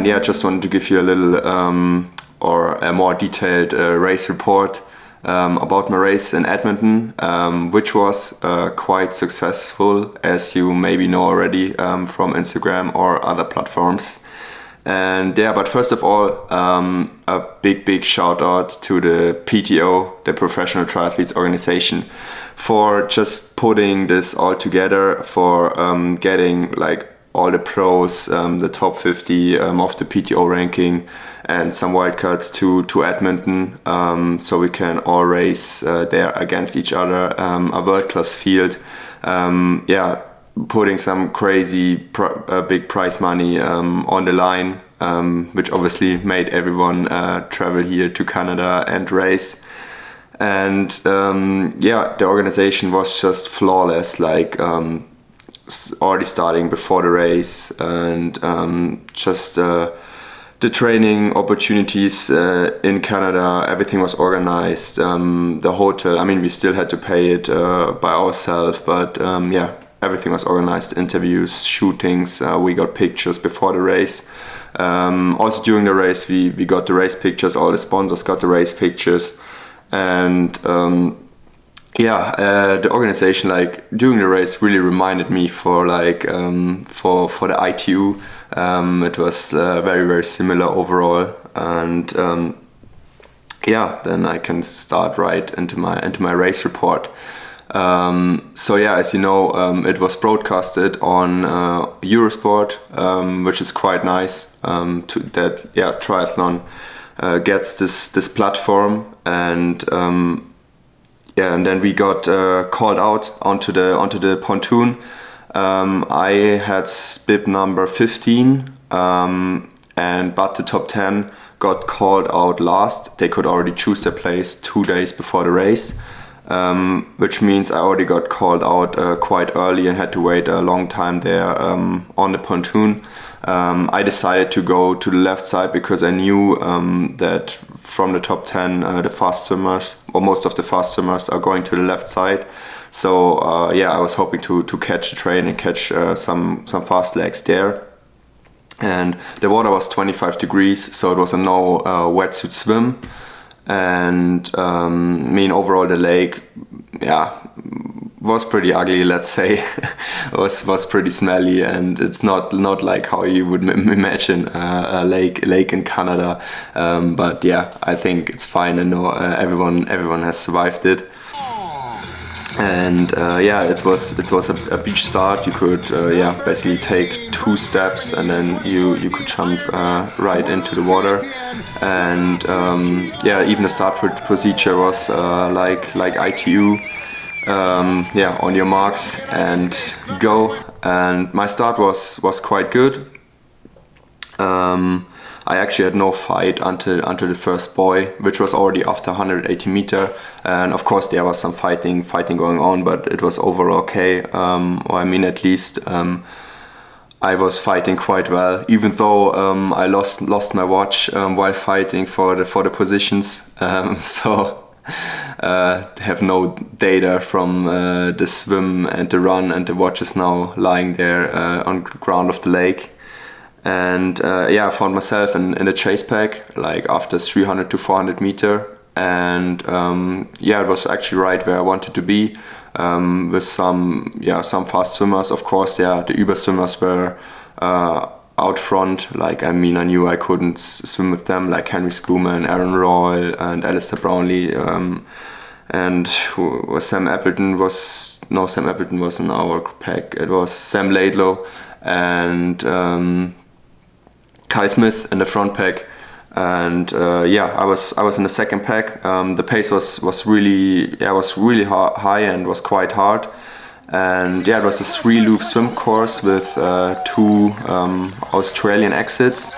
And yeah, I just wanted to give you a little or a more detailed race report about my race in Edmonton, which was quite successful, as you maybe know already from Instagram or other platforms. And yeah, but first of all, a big shout out to the PTO, the Professional Triathletes Organization, for just putting this all together, for getting like all the pros, the top 50 of the PTO ranking, and some wildcards to Edmonton, so we can all race there against each other, a world-class field. Putting some crazy big prize money on the line, which obviously made everyone travel here to Canada and race. And the organization was just flawless, like already starting before the race, and the training opportunities in Canada, everything was organized. The hotel, I mean, we still had to pay it by ourselves, but everything was organized, interviews, shootings, we got pictures before the race. Also during the race, we got the race pictures, all the sponsors got the race pictures. And the organization, like during the race, really reminded me for the ITU. It was very similar overall, and then I can start right into my race report. As you know, it was broadcasted on Eurosport, which is quite nice. Triathlon gets this platform, and then we got called out onto the pontoon. I had bib number 15, but the top 10 got called out last. They could already choose their place 2 days before the race, which means I already got called out quite early and had to wait a long time there on the pontoon. I decided to go to the left side because I knew that from the top 10, the fast swimmers, or most of the fast swimmers, are going to the left side. So I was hoping to catch the train and catch some fast legs there. And the water was 25 degrees, so it was a no wetsuit swim. And overall the lake, was pretty ugly, let's say. was pretty smelly, and it's not like how you would imagine a lake in Canada. I think it's fine. I know everyone has survived it. And it was a beach start. You could basically take 2 steps and then you could jump right into the water. And even the start procedure was like ITU. On your marks and go. And my start was quite good. I actually had no fight until the first buoy, which was already after 180 meter. And of course there was some fighting going on, but it was overall okay. At least I was fighting quite well, even though I lost my watch while fighting for the positions. Have no data from the swim and the run, and the watch is now lying there on the ground of the lake. And I found myself in the chase pack, like after 300 to 400 meter, and it was actually right where I wanted to be, with some fast swimmers. Of course, the Uber swimmers were out front. I knew I couldn't swim with them, like Henry Schoeman, Aaron Royal, and Alistair Brownlee, and Sam Appleton was in our pack. It was Sam Laidlow and Kyle Smith in the front pack, and I was in the second pack. The pace was really high and was quite hard. And it was a 3-loop swim course with 2 Australian exits,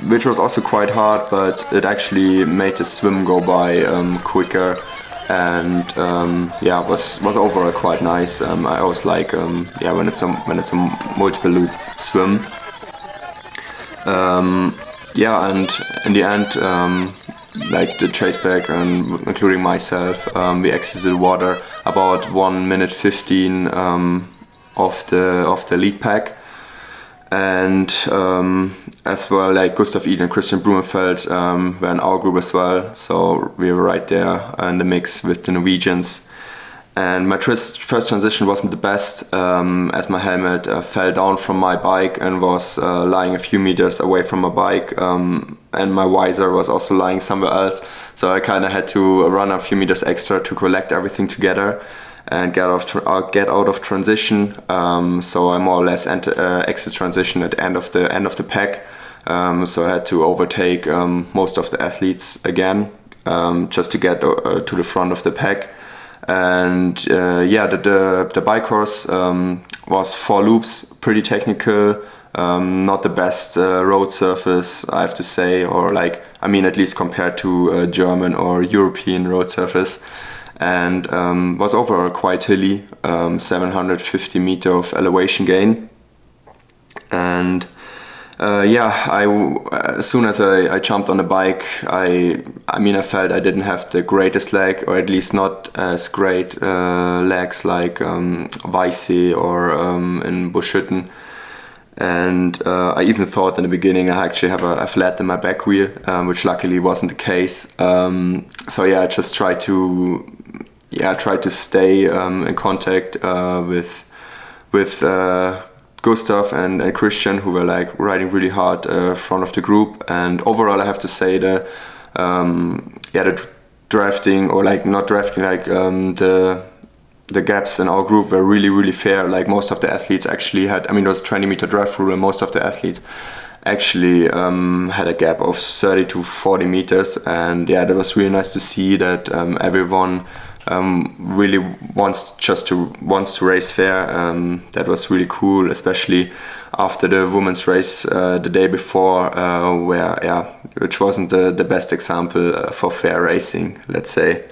which was also quite hard, but it actually made the swim go by quicker, and was overall quite nice. I always like when it's a multiple loop swim. And in the end, the chase pack, and including myself, we exited the water about 1 minute 15 of the lead pack. and as well like Gustav Eden and Christian Blumenfeld were in our group as well, so we were right there in the mix with the Norwegians. And my first transition wasn't the best, as my helmet fell down from my bike and was lying a few meters away from my bike, and my visor was also lying somewhere else, so I kind of had to run a few meters extra to collect everything together and get out of transition. So I more or less exit transition at the end of the pack. So I had to overtake most of the athletes again, just to get to the front of the pack. And the bike course was 4 loops, pretty technical, not the best road surface, I have to say, or like, I mean, at least compared to German or European road surface. And was overall quite hilly, 750 meter of elevation gain. And as soon as I jumped on the bike, I felt I didn't have the greatest leg, or at least not as great legs like Weisse or in Buschütten. And I even thought in the beginning I actually have a flat in my back wheel, which luckily wasn't the case. I just tried to stay in contact with Gustav and Christian, who were like riding really hard front of the group. And overall, I have to say the drafting, or like not drafting, like the gaps in our group were really, really fair. Like most of the athletes actually had, there was a 20-meter draft rule, and most of the athletes actually had a gap of 30 to 40 meters. And yeah, that was really nice to see that everyone really wants to race fair. That was really cool, especially after the women's race the day before, which wasn't the best example for fair racing, let's say.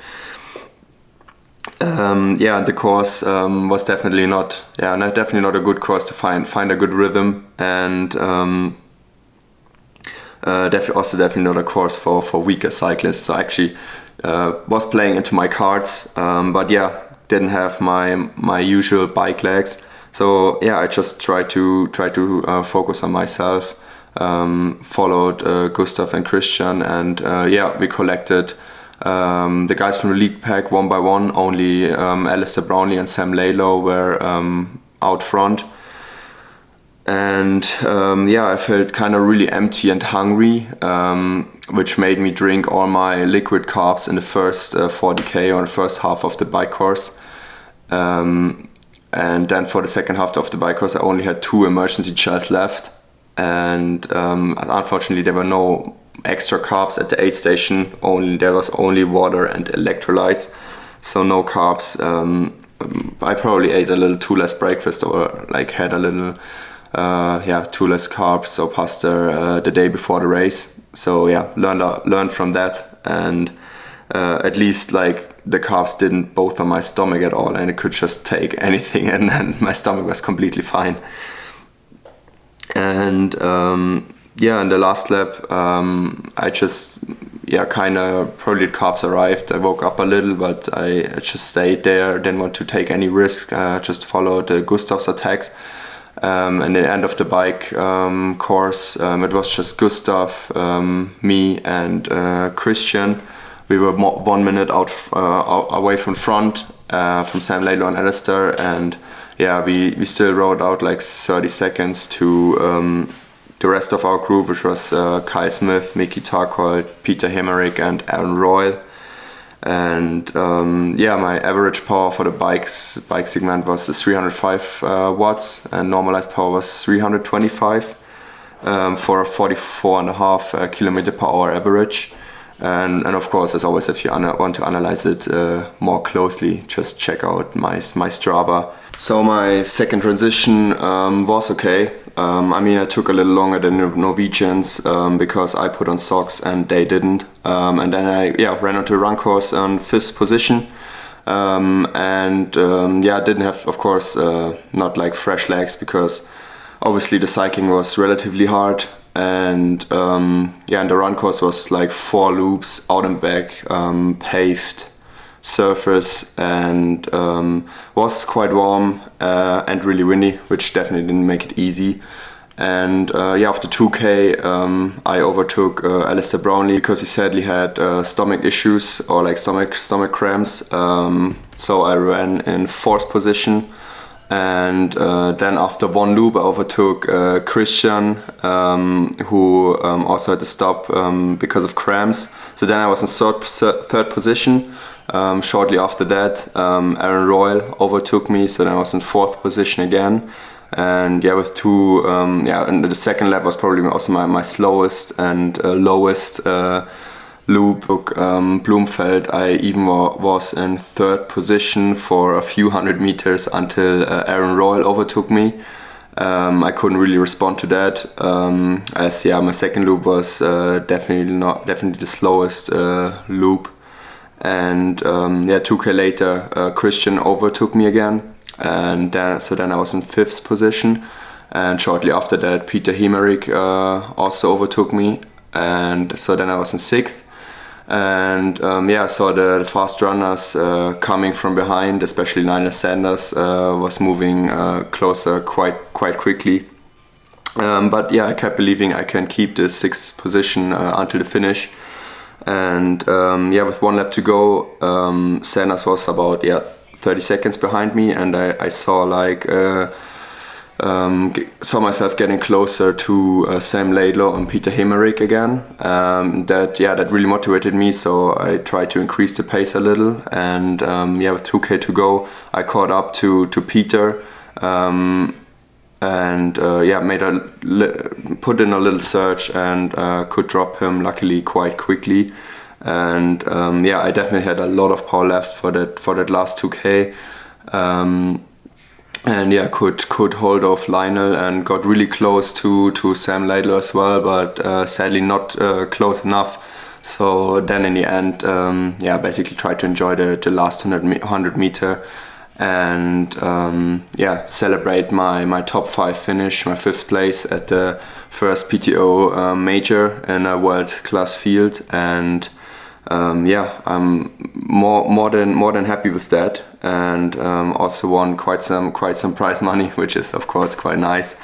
The course was definitely not a good course to find a good rhythm, and definitely not a course for weaker cyclists. So actually was playing into my cards, but didn't have my usual bike legs. So I just tried to focus on myself. Followed Gustav and Christian, and we collected the guys from the league pack one by one. Only Alistair Brownlee and Sam Laylow were out front. And I felt kind of really empty and hungry, which made me drink all my liquid carbs in the first 40k, or the first half of the bike course. And then for the second half of the bike course, I only had 2 emergency gels left. And unfortunately, there were no extra carbs at the aid station. There was only water and electrolytes, so no carbs. I probably ate a little too less breakfast, or like had a little too less carbs or pasta the day before the race. So learned from that, and at least like the carbs didn't bother my stomach at all, and I could just take anything, and then my stomach was completely fine. And in the last lap, I just kind of probably the carbs arrived. I woke up a little, but I just stayed there. Didn't want to take any risk. Just followed Gustav's attacks. And the end of the bike course, it was just Gustav, me, and Christian. We were 1 minute out away from front, from Sam Laylow and Alistair, and we still rode out like 30 seconds to the rest of our group, which was Kyle Smith, Mickey Tarkold, Peter Hemerick, and Aaron Royal. And my average power for the bike segment was 305 watts, and normalized power was 325 for a 44.5 kilometer per hour average. And of course, as always, if you want to analyze it more closely, just check out my Strava. So my second transition was okay. I took a little longer than the Norwegians because I put on socks and they didn't. And then I ran onto a run course on 5th position. Didn't have, of course, not like fresh legs, because obviously the cycling was relatively hard. And and the run course was like 4 loops out and back, paved surface, and was quite warm and really windy, which definitely didn't make it easy. And yeah, after 2K, I overtook Alistair Brownlee because he sadly had stomach issues or like stomach cramps. So I ran in 4th position, and then after one loop I overtook Christian, who also had to stop because of cramps. So then I was in third position. Shortly after that, Aaron Royal overtook me, so then I was in 4th position again. And yeah, with two, and the second lap was probably also my slowest and lowest loop. Bloomfeld, I even was in 3rd position for a few hundred meters until Aaron Royal overtook me. I couldn't really respond to that, as yeah, my second loop was definitely the slowest loop. And yeah, 2K later, Christian overtook me again. And then I was in 5th position, and shortly after that Peter Hemerick also overtook me, and so then I was in 6th. And yeah, I saw the fast runners coming from behind, especially Lionel Sanders was moving closer quite quickly. But yeah, I kept believing I can keep the 6th position until the finish. And yeah, with 1 lap to go, Sanders was about 30 seconds behind me, and I saw saw myself getting closer to Sam Laidlaw and Peter Hemerick again. That really motivated me, so I tried to increase the pace a little. And yeah, with 2K to go, I caught up to Peter, and yeah, put in a little surge and could drop him luckily quite quickly. And yeah, I definitely had a lot of power left for that last 2K, and yeah, could hold off Lionel and got really close to Sam Laidlaw as well, but sadly not close enough. So then in the end, yeah, basically tried to enjoy the last 100 meter and yeah, celebrate my top 5 finish, my 5th place at the first PTO major in a world-class field. And yeah, I'm more than happy with that, and also won quite some prize money, which is of course quite nice.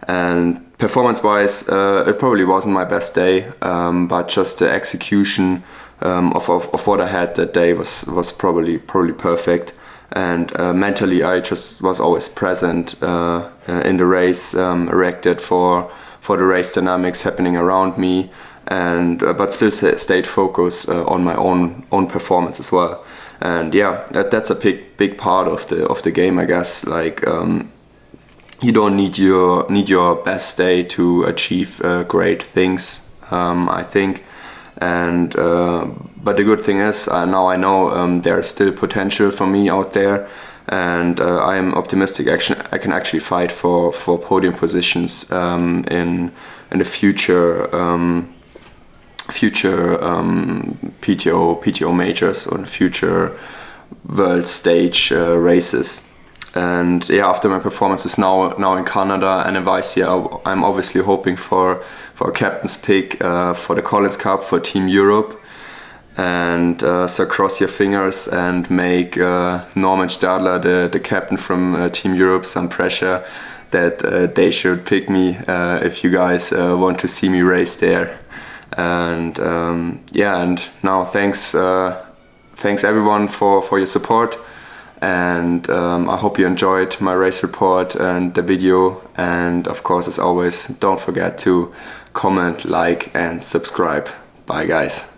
And performance-wise, it probably wasn't my best day, but just the execution of what I had that day was probably perfect. And mentally, I just was always present in the race, reacted for the race dynamics happening around me. And but still stayed focused on my own performance as well. And yeah, that's a big part of the game, I guess. Like you don't need your best day to achieve great things, I think. And but the good thing is now I know there's still potential for me out there, and I am optimistic. I can actually fight for podium positions in the future. PTO majors or future world stage races. And yeah, after my performances now in Canada and in Vaisia, I'm obviously hoping for a captain's pick for the Collins Cup for Team Europe. And so cross your fingers and make Norman Stadler, the captain from Team Europe, some pressure that they should pick me if you guys want to see me race there. And yeah, and now thanks everyone for your support, and I hope you enjoyed my race report and the video. And of course, as always, don't forget to comment, like and subscribe. Bye guys.